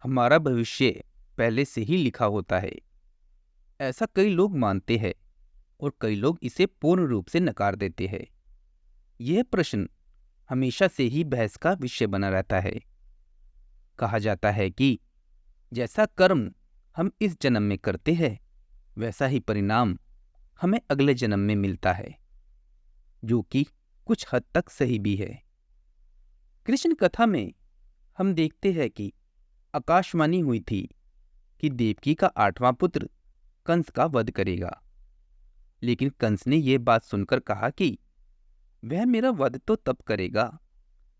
हमारा भविष्य पहले से ही लिखा होता है, ऐसा कई लोग मानते हैं और कई लोग इसे पूर्ण रूप से नकार देते हैं। यह प्रश्न हमेशा से ही बहस का विषय बना रहता है। कहा जाता है कि जैसा कर्म हम इस जन्म में करते हैं, वैसा ही परिणाम हमें अगले जन्म में मिलता है, जो कि कुछ हद तक सही भी है। कृष्ण कथा में हम देखते हैं कि आकाशवाणी हुई थी कि देवकी का 8वां पुत्र कंस का वध करेगा। लेकिन कंस ने यह बात सुनकर कहा कि वह मेरा वध तो तब करेगा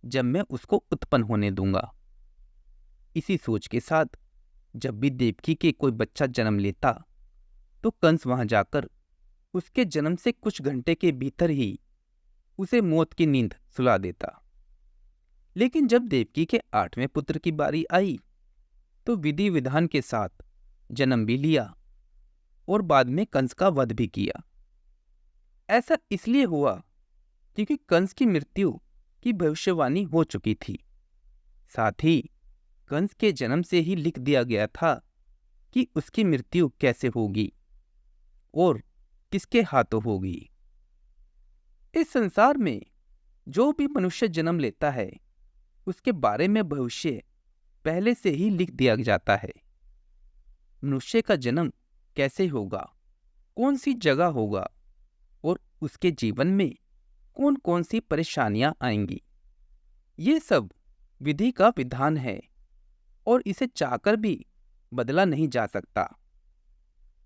जब मैं उसको उत्पन्न होने दूंगा। इसी सोच के साथ जब भी देवकी के कोई बच्चा जन्म लेता, तो कंस वहां जाकर उसके जन्म से कुछ घंटे के भीतर ही उसे मौत की नींद सुला देता। लेकिन जब देवकी के 8वें पुत्र की बारी आई, तो विधि विधान के साथ जन्म भी लिया और बाद में कंस का वध भी किया। ऐसा इसलिए हुआ क्योंकि कंस की मृत्यु की भविष्यवाणी हो चुकी थी। साथ ही कंस के जन्म से ही लिख दिया गया था कि उसकी मृत्यु कैसे होगी और किसके हाथों होगी। इस संसार में जो भी मनुष्य जन्म लेता है, उसके बारे में भविष्य पहले से ही लिख दिया जाता है। मनुष्य का जन्म कैसे होगा, कौन सी जगह होगा और उसके जीवन में कौन कौन सी परेशानियां आएंगी, ये सब विधि का विधान है और इसे चाहकर भी बदला नहीं जा सकता।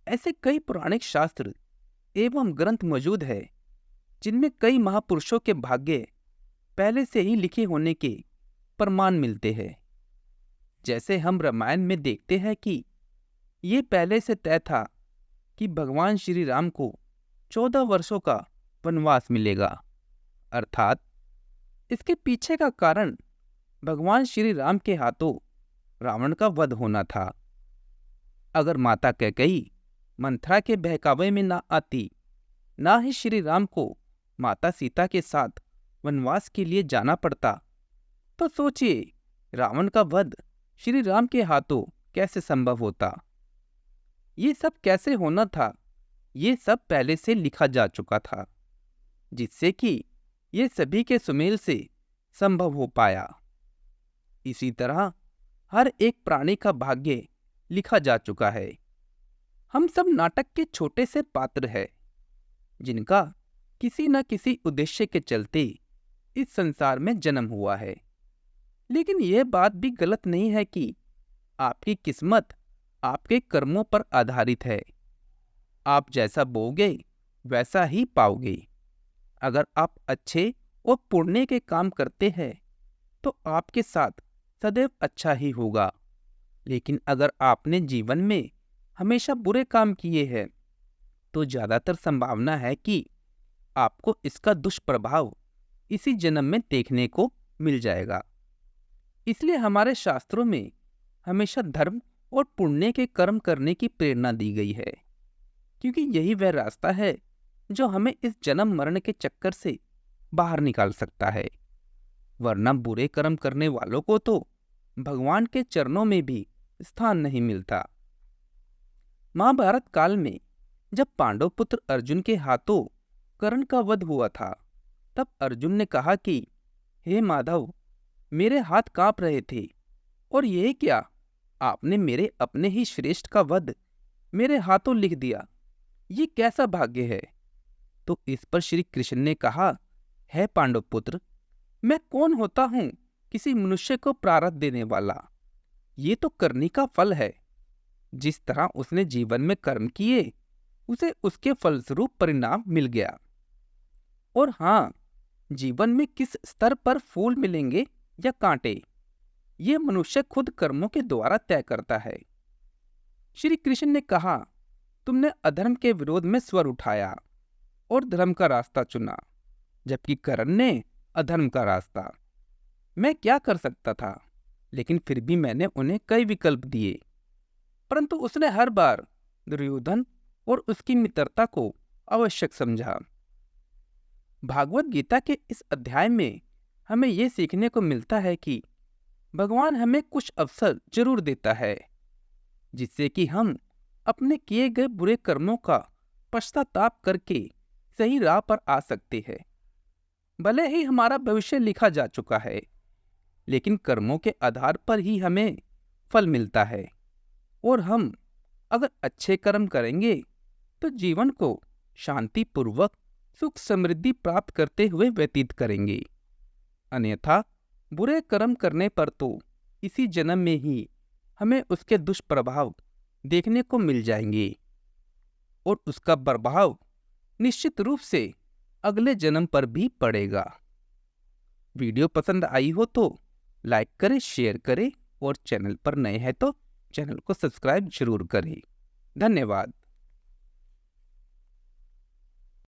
ऐसे कई पौराणिक शास्त्र एवं ग्रंथ मौजूद है जिनमें कई महापुरुषों के भाग्य पहले से ही लिखे होने के प्रमाण मिलते हैं। जैसे हम रामायण में देखते हैं कि ये पहले से तय था कि भगवान श्री राम को 14 वर्षों का वनवास मिलेगा। अर्थात इसके पीछे का कारण भगवान श्री राम के हाथों रावण का वध होना था। अगर माता कैकेयी मंथरा के बहकावे में ना आती, ना ही श्री राम को माता सीता के साथ वनवास के लिए जाना पड़ता, तो सोचिए रावण का वध श्री राम के हाथों कैसे संभव होता। ये सब कैसे होना था, ये सब पहले से लिखा जा चुका था, जिससे कि ये सभी के सुमेल से संभव हो पाया। इसी तरह हर एक प्राणी का भाग्य लिखा जा चुका है। हम सब नाटक के छोटे से पात्र हैं, जिनका किसी न किसी उद्देश्य के चलते इस संसार में जन्म हुआ है। लेकिन यह बात भी गलत नहीं है कि आपकी किस्मत आपके कर्मों पर आधारित है। आप जैसा बोओगे वैसा ही पाओगे। अगर आप अच्छे और पुण्य के काम करते हैं, तो आपके साथ सदैव अच्छा ही होगा। लेकिन अगर आपने जीवन में हमेशा बुरे काम किए हैं, तो ज़्यादातर संभावना है कि आपको इसका दुष्प्रभाव इसी जन्म में देखने को मिल जाएगा। इसलिए हमारे शास्त्रों में हमेशा धर्म और पुण्य के कर्म करने की प्रेरणा दी गई है, क्योंकि यही वह रास्ता है जो हमें इस जन्म मरण के चक्कर से बाहर निकाल सकता है। वरना बुरे कर्म करने वालों को तो भगवान के चरणों में भी स्थान नहीं मिलता। महाभारत काल में जब पांडव पुत्र अर्जुन के हाथों कर्ण का वध हुआ था, तब अर्जुन ने कहा कि हे माधव, मेरे हाथ कांप रहे थे और यह क्या, आपने मेरे अपने ही श्रेष्ठ का वध मेरे हाथों लिख दिया, ये कैसा भाग्य है। तो इस पर श्री कृष्ण ने कहा, है पांडव पुत्र, मैं कौन होता हूं किसी मनुष्य को प्रारब्ध देने वाला। ये तो करनी का फल है। जिस तरह उसने जीवन में कर्म किए, उसे उसके फलस्वरूप परिणाम मिल गया। और हाँ, जीवन में किस स्तर पर फूल मिलेंगे या कांटे, ये मनुष्य खुद कर्मों के द्वारा तय करता है। श्री कृष्ण ने कहा, तुमने अधर्म के विरोध में स्वर उठाया और धर्म का रास्ता चुना, जबकि कर्ण ने अधर्म का रास्ता। मैं क्या कर सकता था, लेकिन फिर भी मैंने उन्हें कई विकल्प दिए, परंतु उसने हर बार दुर्योधन और उसकी मित्रता को आवश्यक समझा। भागवत गीता के इस अध्याय में हमें यह सीखने को मिलता है कि भगवान हमें कुछ अवसर जरूर देता है जिससे कि हम अपने किए गए बुरे कर्मों का पश्चाताप करके सही राह पर आ सकते हैं। भले ही हमारा भविष्य लिखा जा चुका है, लेकिन कर्मों के आधार पर ही हमें फल मिलता है। और हम अगर अच्छे कर्म करेंगे तो जीवन को शांतिपूर्वक सुख समृद्धि प्राप्त करते हुए व्यतीत करेंगे। अन्यथा बुरे कर्म करने पर तो इसी जन्म में ही हमें उसके दुष्प्रभाव देखने को मिल जाएंगे और उसका प्रभाव निश्चित रूप से अगले जन्म पर भी पड़ेगा। वीडियो पसंद आई हो तो लाइक करें, शेयर करें और चैनल पर नए हैं तो चैनल को सब्सक्राइब जरूर करें। धन्यवाद।